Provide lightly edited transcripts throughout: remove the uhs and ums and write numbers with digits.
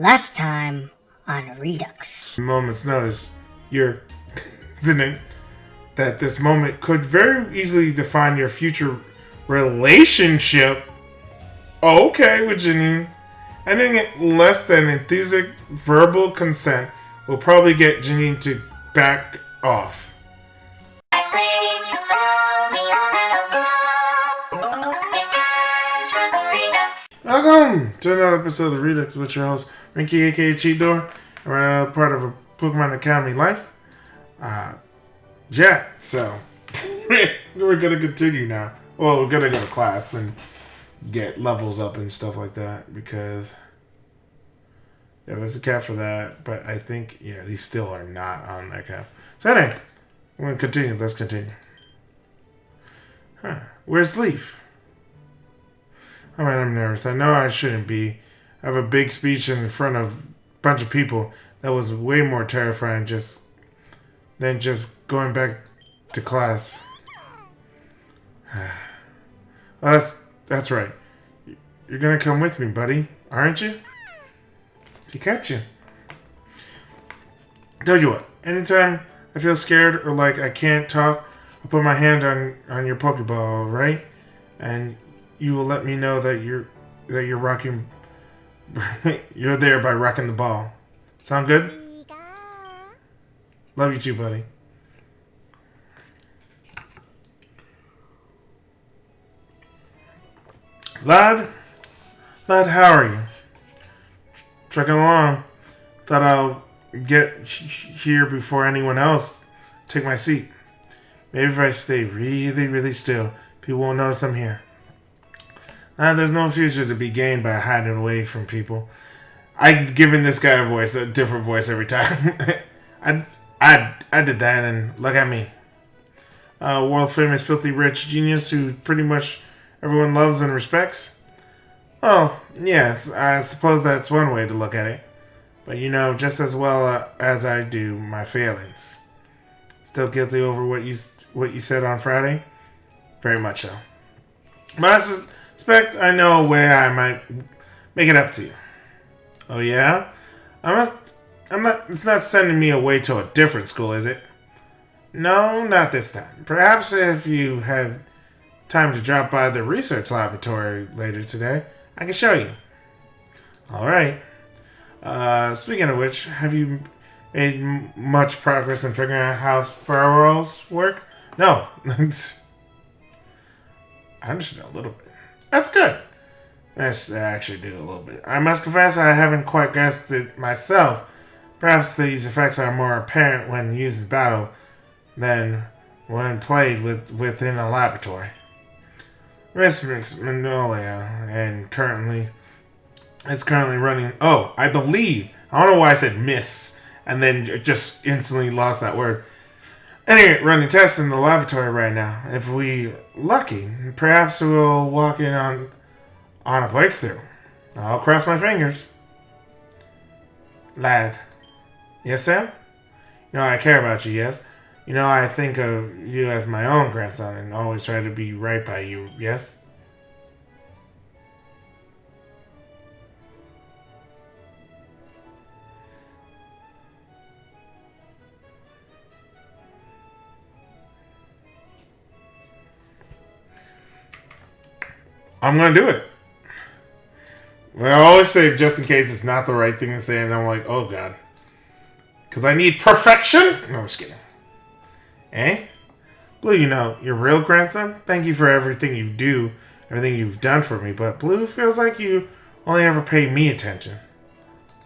Last time on Redux. Moment's notice, you're isn't that this moment could very easily define your future relationship. Okay, with Janine. Anything less than enthusiastic verbal consent will probably get Janine to back off. Welcome to another episode of Redux with your host, Rinky aka Cheat Door. We're part of a Pokemon Academy life. So we're gonna continue now. Well, we're gonna go to class and get levels up and stuff like that because there's a cap for that. But I think these still are not on that cap. So anyway, we're gonna continue. Let's continue. Where's Leaf? Alright, I'm nervous. I know I shouldn't be. I have a big speech in front of a bunch of people that was way more terrifying than just going back to class. Well, that's right. You're gonna come with me, buddy, aren't you? Pikachu. Tell you what, anytime I feel scared or like I can't talk, I'll put my hand on your Pokeball, right? And you will let me know that you're rocking. You're there by rocking the ball. Sound good? Love you too, buddy. Lad, how are you? Trucking along. Thought I'll get here before anyone else. Take my seat. Maybe if I stay really, really still, people won't notice I'm here. There's no future to be gained by hiding away from people. I've given this guy a different voice every time. I did that, and look at me. World famous filthy rich genius who pretty much everyone loves and respects. Oh, yes, I suppose that's one way to look at it. But you know just as well as I do my failings. Still guilty over what you said on Friday? Very much so. But I suspect I know a way I might make it up to you. Oh yeah? It's not sending me away to a different school, is it? No, not this time. Perhaps if you have time to drop by the research laboratory later today, I can show you. Alright. Speaking of which, have you made much progress in figuring out how ferals work? No. I understand a little bit. That's good. Yes, I actually do a little bit. I must confess I haven't quite grasped it myself. Perhaps these effects are more apparent when used in battle than when played within a laboratory. Miss Magnolia, and it's currently running. Oh, I believe. I don't know why I said miss, and then just instantly lost that word. Anyway, running tests in the laboratory right now. If we lucky, perhaps we'll walk in on a breakthrough. I'll cross my fingers. Lad. Yes, Sam? You know I care about you, yes? You know I think of you as my own grandson and always try to be right by you, yes? I'm going to do it. Well, I always say just in case it's not the right thing to say, and I'm like, oh god. Because I need perfection? No, I'm just kidding. Eh? Blue, you know, your real grandson? Thank you for everything you do, everything you've done for me, but Blue feels like you only ever pay me attention.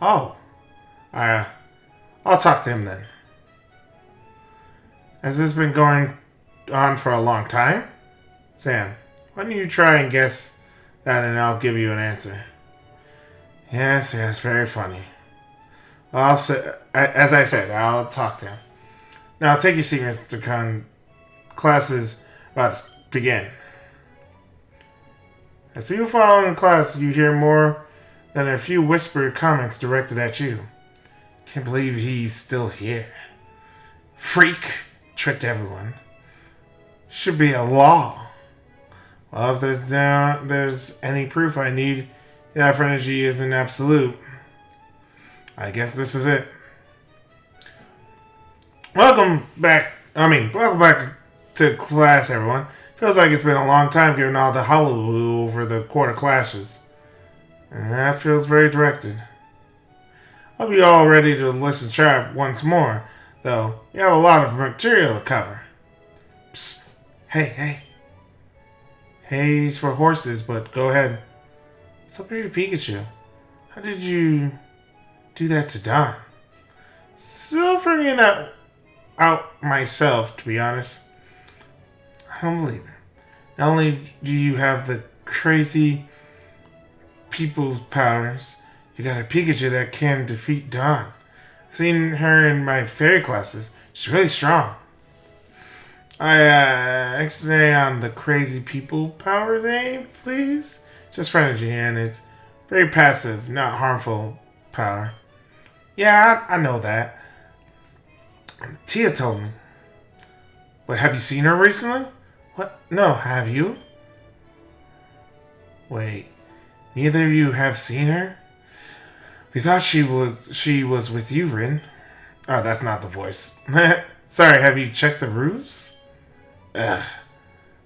Oh. I'll talk to him then. Has this been going on for a long time? Sam, why don't you try and guess that and I'll give you an answer. Yes, very funny. Well, as I said, I'll talk to him. Now, take your seat, Mr. Khan. Class is about to begin. As people following class, you hear more than a few whispered comments directed at you. Can't believe he's still here. Freak. Tricked everyone. Should be a law. Well, if there's any proof I need, that for energy isn't absolute. I guess this is it. Welcome back to class, everyone. Feels like it's been a long time given all the hullabaloo over the quarter clashes. And that feels very directed. I'll be all ready to listen sharp once more, though we have a lot of material to cover. Psst. Hey. Hay's for horses, but go ahead. What's up with your Pikachu? How did you do that to Don? Still figuring that out myself, to be honest. I don't believe it. Not only do you have the crazy people's powers, you got a Pikachu that can defeat Dawn. I've seen her in my fairy classes. She's really strong. X-ray on the crazy people powers, please? Just for energy, and it's very passive, not harmful power. Yeah, I know that. Tia told me. But have you seen her recently? What? No, have you? Wait, neither of you have seen her? We thought she was with you, Rin. Oh, that's not the voice. Sorry, have you checked the roofs? Ugh.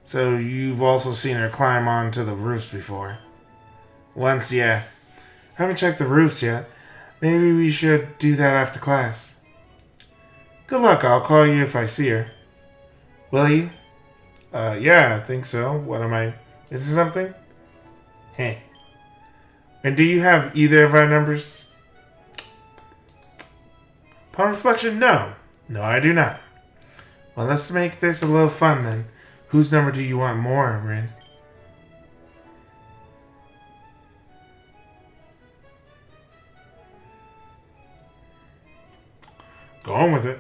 So you've also seen her climb onto the roofs before? Once, yeah. Haven't checked the roofs yet. Maybe we should do that after class. Good luck, I'll call you if I see her. Will you? Yeah, I think so. What am I missing something? Heh. And do you have either of our numbers? Upon reflection, no. No, I do not. Well, let's make this a little fun then. Whose number do you want more, Rin? Go on with it.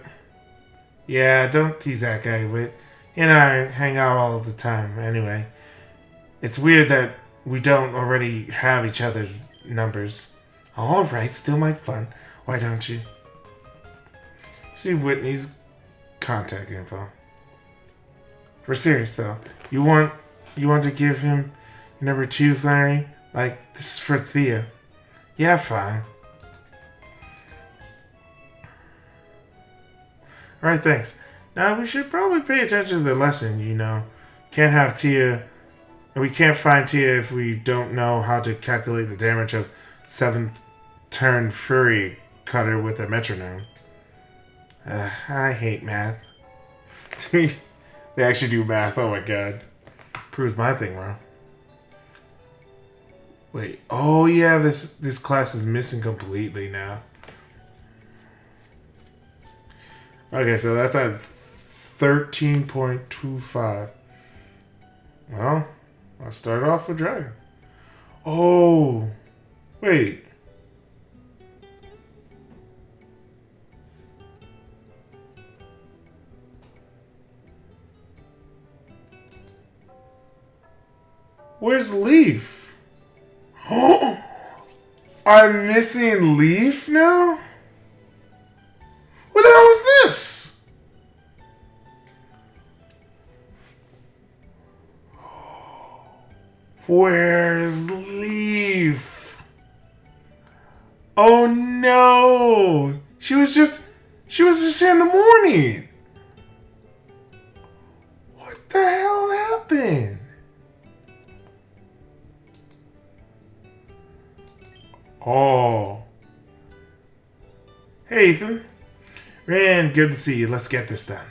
Yeah, don't tease that guy. He and I hang out all the time anyway. It's weird that we don't already have each other's numbers. Alright, still my fun. Why don't you? See Whitney's contact info. For serious though, you want to give him number 2, Flannery? Like, this is for Thea. Yeah, fine. Alright, thanks. Now we should probably pay attention to the lesson, you know. Can't have Tia, and we can't find Tia if we don't know how to calculate the damage of 7th turn Fury Cutter with a metronome. I hate math. They actually do math, oh my god. Proves my thing wrong. Wait, oh yeah, this class is missing completely now. Okay, so that's at 13.25. Well, I'll start off with Dragon. Oh, wait. Where's Leaf? Oh, I'm missing Leaf now? What the hell is this? Where's Leaf? Oh no! She was just here in the morning. What the hell happened? Oh. Hey, Ethan. Man, good to see you. Let's get this done.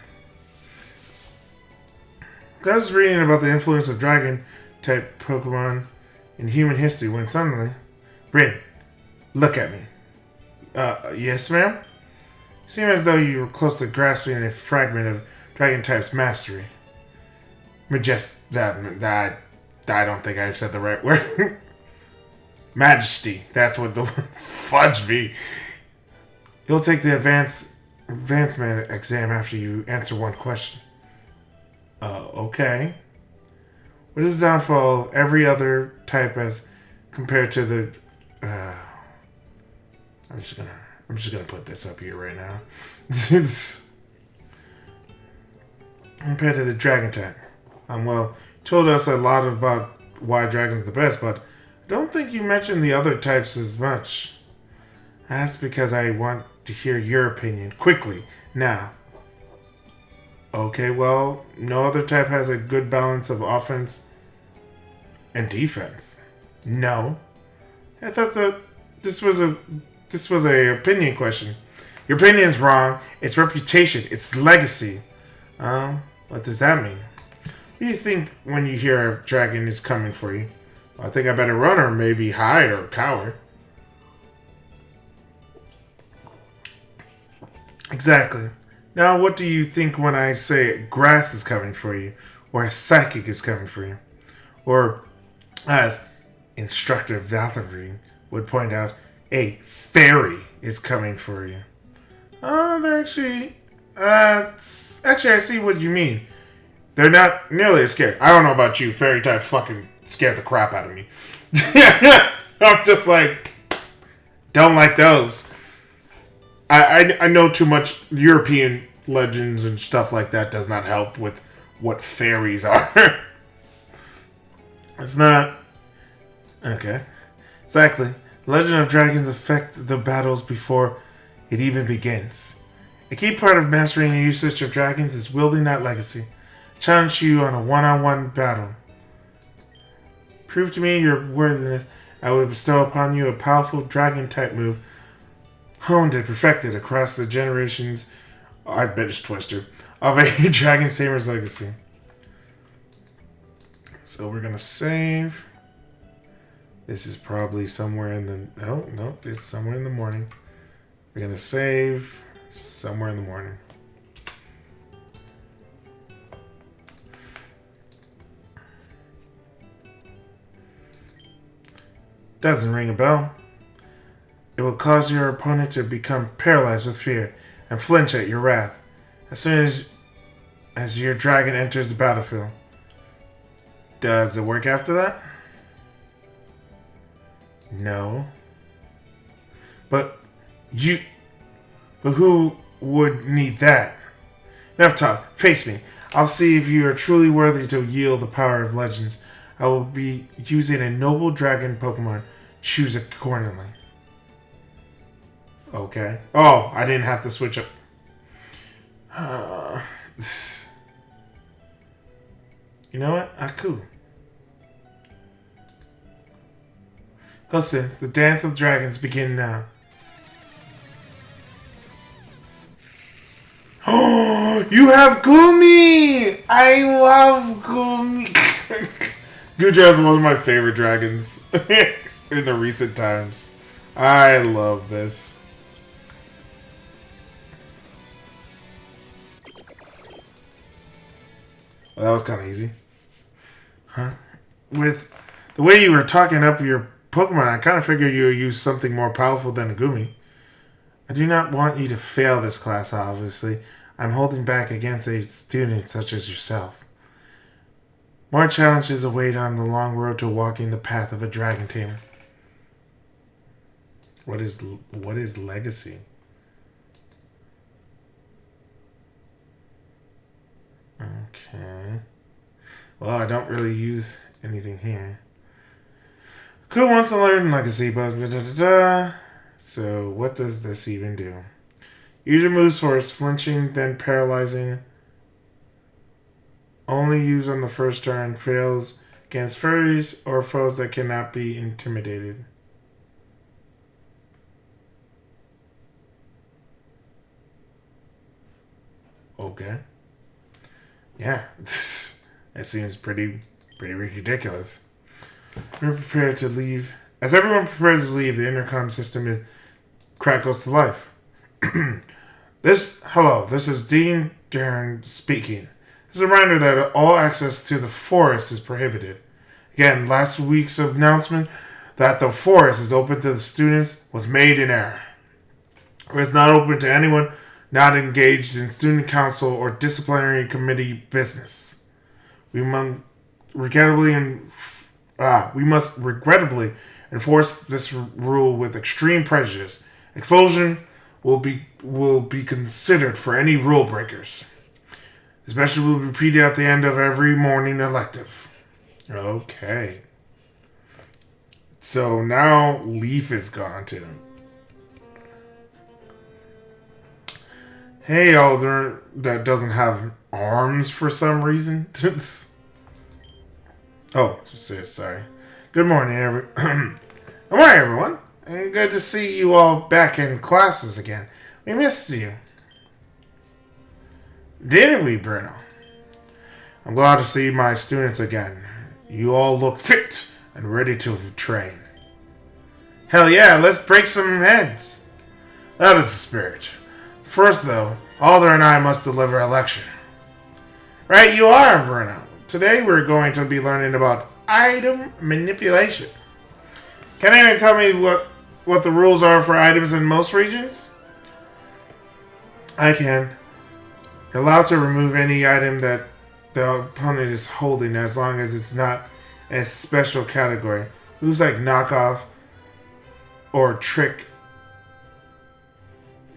I was reading about the influence of dragon-type Pokémon in human history when suddenly... Rin, look at me. Yes, ma'am? You seem as though you were close to grasping a fragment of dragon-type's mastery. I don't think I've said the right word. Majesty. That's what the fudge be. You'll take the advancement exam after you answer one question. Okay. What is the downfall of every other type as compared to the... I'm just gonna put this up here right now. Compared to the dragon type. Well, told us a lot about why dragon's the best, but I don't think you mentioned the other types as much. That's because I want to hear your opinion quickly now. Okay, well, no other type has a good balance of offense and defense. No. I thought that this was a opinion question. Your opinion is wrong. It's reputation. It's legacy. What does that mean? What do you think when you hear a dragon is coming for you? Well, I think I better run or maybe hide or cower. Exactly. Now, what do you think when I say grass is coming for you? Or a psychic is coming for you? Or, as Instructor Valerie would point out, a fairy is coming for you. Oh, they're actually... actually, I see what you mean. They're not nearly as scared. I don't know about you. Fairy types fucking scared the crap out of me. I'm just like... Don't like those. I know too much European legends and stuff like that does not help with what fairies are. It's not... Okay. Exactly. Legend of Dragons affect the battles before it even begins. A key part of mastering the usage of dragons is wielding that legacy. Challenge you on a one-on-one battle. Prove to me your worthiness. I will bestow upon you a powerful dragon-type move, honed and perfected across the generations. I bet it's Twister of a Dragon Tamer's legacy. So we're gonna save. This is probably somewhere in the... No, it's somewhere in the morning. We're gonna save somewhere in the morning. Doesn't ring a bell. It will cause your opponent to become paralyzed with fear and flinch at your wrath as soon as your dragon enters the battlefield. Does it work after that? No. But who would need that? Enough talk. Face me. I'll see if you are truly worthy to yield the power of legends. I will be using a noble dragon Pokemon. Choose accordingly. Okay. Oh, I didn't have to switch up. You know what? Aku. Hostess, the dance of dragons begin now. Oh, you have Gumi! I love Gumi. Guja is one of my favorite dragons in the recent times. I love this. Well, that was kind of easy. Huh? With the way you were talking up your Pokemon, I kind of figured you would use something more powerful than a Gumi. I do not want you to fail this class, obviously. I'm holding back against a student such as yourself. More challenges await on the long road to walking the path of a dragon tamer. What is legacy? Okay. Well, I don't really use anything here. Who wants to learn legacy? But so what does this even do? Use your moves first, flinching, then paralyzing. Only use on the first turn. Fails against furries or foes that cannot be intimidated. Okay. Yeah. That seems pretty ridiculous. We're prepared to leave. As everyone prepares to leave, the intercom system crackles to life. This is Dean Dern speaking. This is a reminder that all access to the forest is prohibited. Again, last week's announcement that the forest is open to the students was made in error. It is not open to anyone not engaged in student council or disciplinary committee business. We must regrettably enforce this rule with extreme prejudice. Expulsion will be considered for any rule breakers. This message will be repeated at the end of every morning elective. Okay. So now Leaf is gone too. Hey, Alder, that doesn't have arms for some reason. Oh, just say sorry. Good morning, Good morning, everyone. And good to see you all back in classes again. We missed you. Didn't we, Bruno? I'm glad to see my students again. You all look fit and ready to train. Hell yeah, let's break some heads. That is the spirit. First, though, Alder and I must deliver a lecture. Right, you are, Bruno. Today we're going to be learning about item manipulation. Can anyone tell me what the rules are for items in most regions? I can. You're allowed to remove any item that the opponent is holding as long as it's not a special category. Moves like knockoff or trick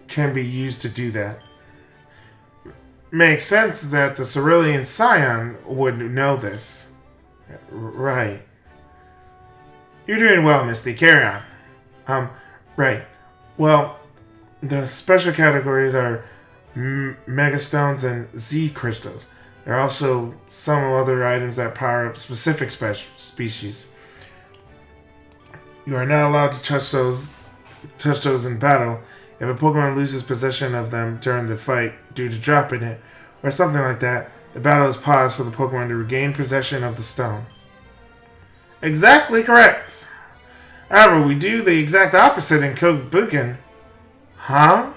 can be used to do that. Makes sense that the Cerulean Scion would know this. Right. You're doing well, Misty. Carry on. Right. Well, the special categories are Megastones and Z Crystals. There are also some other items that power up specific species. You are not allowed to touch those in battle. If a Pokemon loses possession of them during the fight due to dropping it, or something like that, the battle is paused for the Pokemon to regain possession of the stone. Exactly correct. However, we do the exact opposite in Kobuken. Huh?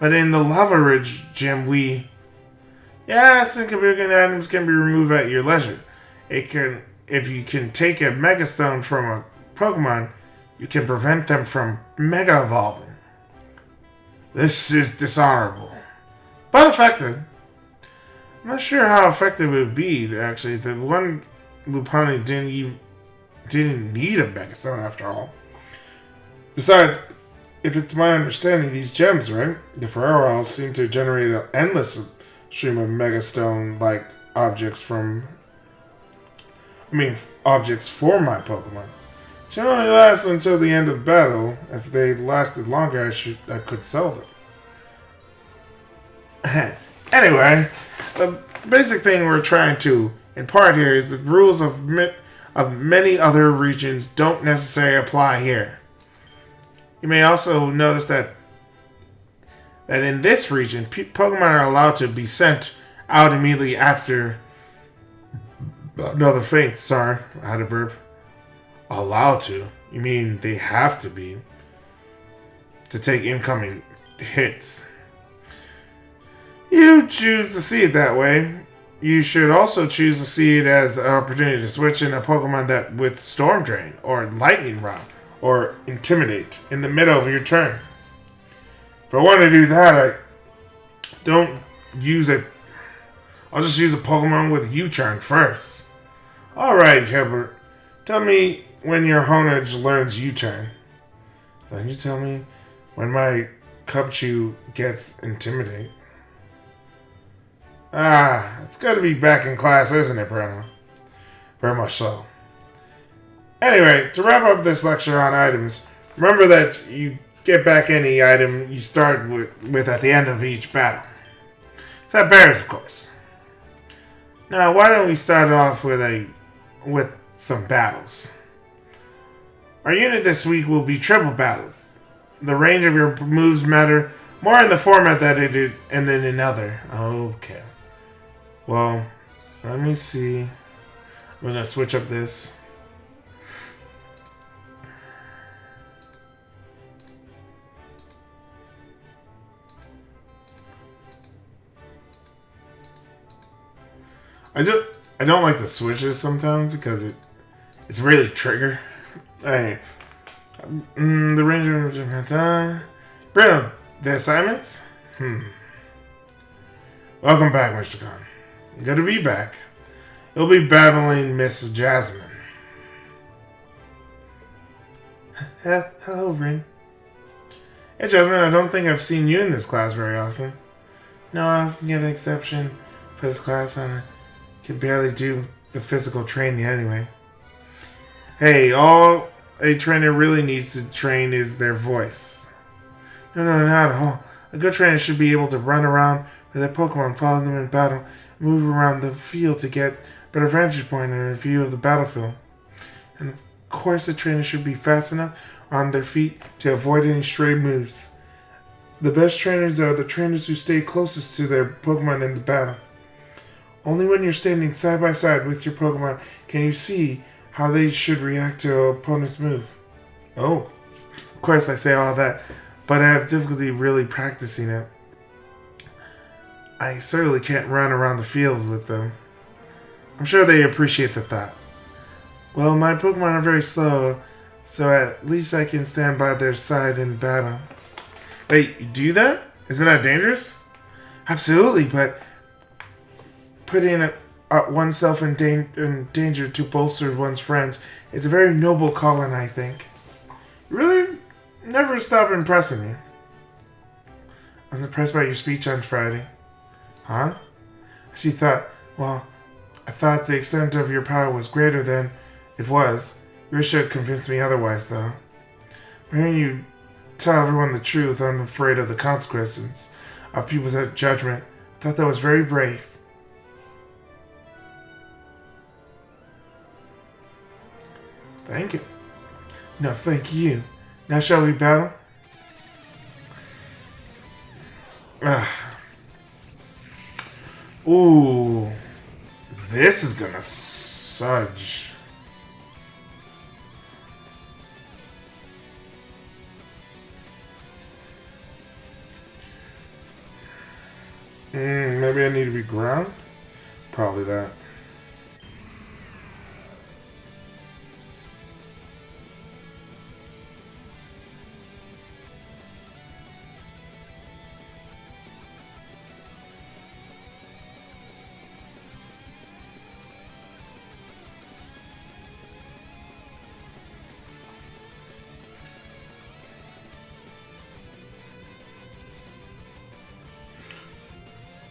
But in the Lava Ridge gym, Yes, in Kobuken, items can be removed at your leisure. If you can take a Megastone from a Pokemon, you can prevent them from Mega Evolving. This is dishonorable. But effective. I'm not sure how effective it would be, actually. The one Lupani didn't need a Megastone after all. Besides, if it's my understanding, these gems, right? The Ferrero Owls seem to generate an endless stream of Megastone-like objects for my Pokemon. Should only last until the end of battle. If they lasted longer, I could sell them. Anyway, the basic thing we're trying to impart here is the rules of many other regions don't necessarily apply here. You may also notice that in this region, Pokemon are allowed to be sent out immediately after another faint. Sorry, I had a burp. Allowed to? You mean they have to be to take incoming hits? You choose to see it that way. You should also choose to see it as an opportunity to switch in a Pokemon that with Storm Drain or Lightning Rod or Intimidate in the middle of your turn. If I want to do that, I'll just use a Pokemon with U-Turn first. Alright, Gilbert. Tell me when your Honedge learns U-Turn. Then you tell me when my Cubchoo gets Intimidate. It's good to be back in class, isn't it, Bruno? Very much so. Anyway, to wrap up this lecture on items, remember that you get back any item you start with at the end of each battle. Except bears, of course. Now, why don't we start off with some battles? Our unit this week will be triple battles. The range of your moves matter more in the format that it did and then in other. Okay. Well, let me see. I'm going to switch up this. I don't like the switches sometimes because it's really trigger. Hey, the ranger. Bruno, the assignments. Welcome back, Mr. Khan. Good to be back. You'll be battling Miss Jasmine. Hello, Rin. Hey, Jasmine. I don't think I've seen you in this class very often. No, I often get an exception for this class, and I can barely do the physical training anyway. Hey, all a trainer really needs to train is their voice. No, not at all. A good trainer should be able to run around with their Pokemon, follow them in battle, and move around the field to get a better vantage point and a view of the battlefield. And of course, the trainer should be fast enough on their feet to avoid any stray moves. The best trainers are the trainers who stay closest to their Pokemon in the battle. Only when you're standing side by side with your Pokemon can you see how they should react to an opponent's move. Oh, of course I say all that, but I have difficulty really practicing it. I certainly can't run around the field with them. I'm sure they appreciate the thought. Well, my Pokemon are very slow, so at least I can stand by their side in battle. Wait, you do that? Isn't that dangerous? Absolutely, but putting oneself in danger to bolster one's friends is a very noble calling, I think. You really never stop impressing me. I was impressed by your speech on Friday. Huh? I thought the extent of your power was greater than it was. You should have convinced me otherwise, though. But hearing you tell everyone the truth, unafraid of the consequences of people's judgment, I thought that was very brave. Thank you. No, thank you. Now shall we battle? Ooh. This is gonna sudge. Maybe I need to be ground? Probably that.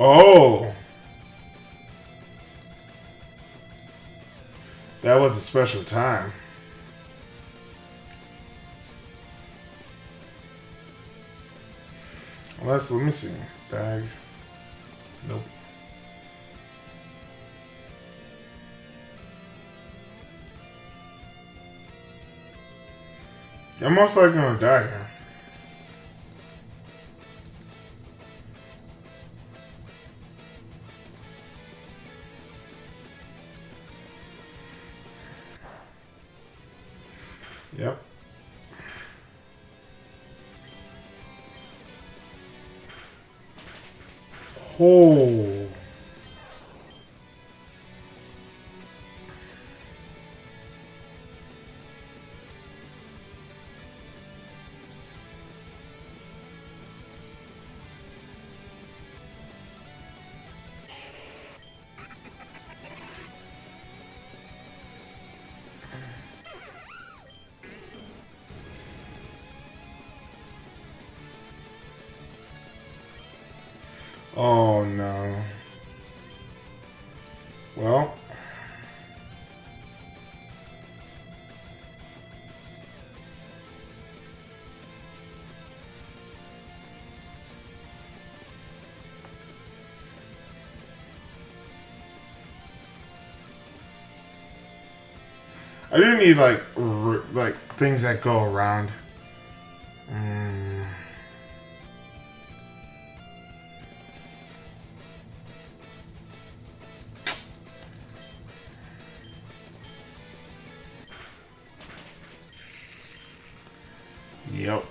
Oh! That was a special time. Let me see. Bag. Nope. I'm most likely gonna die here. Yep. Oh. Oh no. Well. I do need like things that go around. Yep.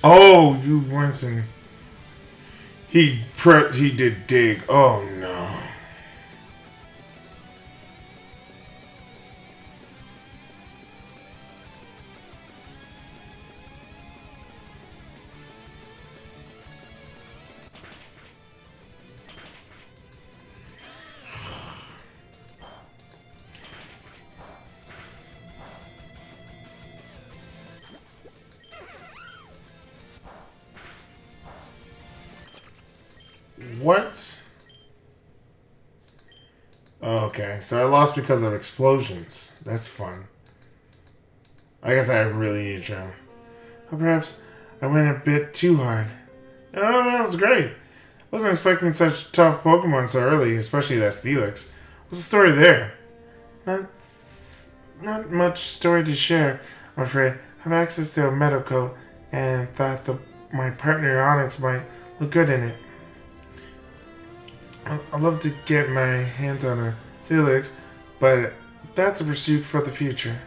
Oh, you went and he did dig. Oh no. What? Okay, so I lost because of explosions. That's fun. I guess I really need to try. Or perhaps I went a bit too hard. Oh, that was great. Wasn't expecting such tough Pokemon so early, especially that Steelix. What's the story there? Not much story to share, I'm afraid. I have access to a metal coat and thought my partner Onyx might look good in it. I'd love to get my hands on a Steelix, but that's a pursuit for the future.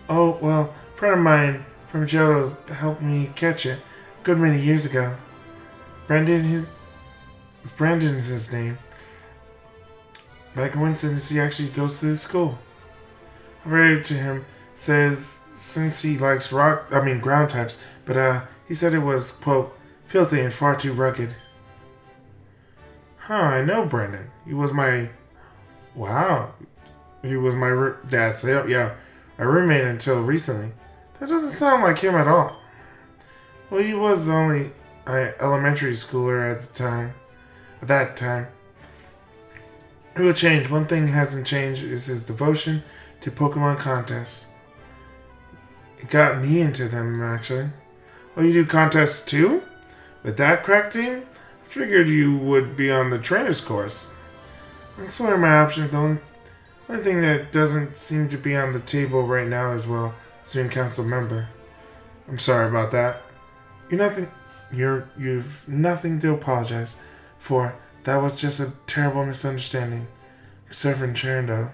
Oh, well, a friend of mine from Johto helped me catch it a good many years ago. Brandon's his name. By coincidence, he actually goes to this school. I read to him, says since he likes ground types, but he said it was, quote, filthy and far too rugged. Huh, I know Brandon. He was my my roommate until recently. That doesn't sound like him at all. Well, he was only an elementary schooler at that time. It will change. One thing hasn't changed is his devotion to Pokemon contests. It got me into them, actually. Oh, you do contests too? With that crack team? I figured you would be on the trainer's course. I'm exploring my options. The only thing that doesn't seem to be on the table right now is, well, student council member. I'm sorry about that. You've nothing to apologize for. That was just a terrible misunderstanding. Except for Cherando.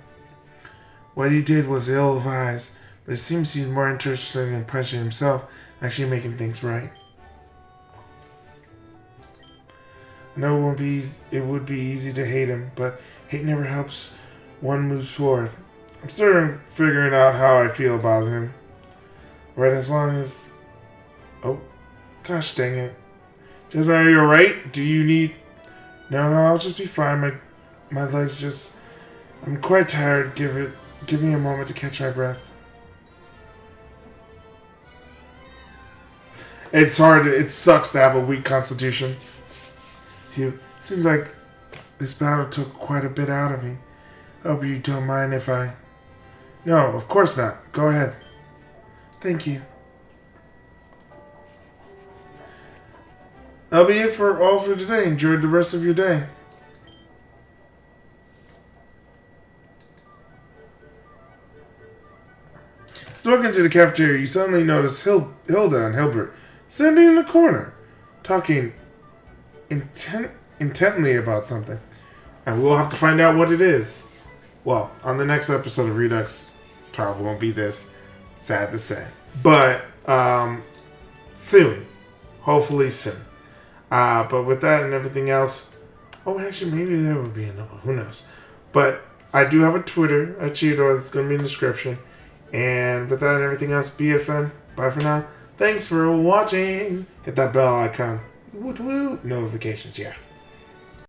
What he did was ill-advised, but it seems he's more interested in punishing himself than actually making things right. I know it would be easy to hate him, but hate never helps one move forward. I'm still figuring out how I feel about him. Right, as long as... Oh, gosh dang it. Jasmine, are you alright? Do you need... No, I'll just be fine. My legs just... I'm quite tired. Give me a moment to catch my breath. It's hard. It sucks to have a weak constitution. Seems like this battle took quite a bit out of me. Hope you don't mind if I... No, of course not. Go ahead. Thank you. That'll be it for today. Enjoy the rest of your day. So walking into the cafeteria, you suddenly notice Hilda and Hilbert sitting in the corner, talking intently about something. And we'll have to find out what it is. Well, on the next episode of Redux, probably won't be this. Sad to say. But soon. Hopefully soon. But with that and everything else... Oh, actually, maybe there will be another one. Who knows? But I do have a Twitter, a Cheetor, that's going to be in the description. And with that and everything else, BFN. Bye for now. Thanks for watching. Hit that bell icon. Notifications, yeah.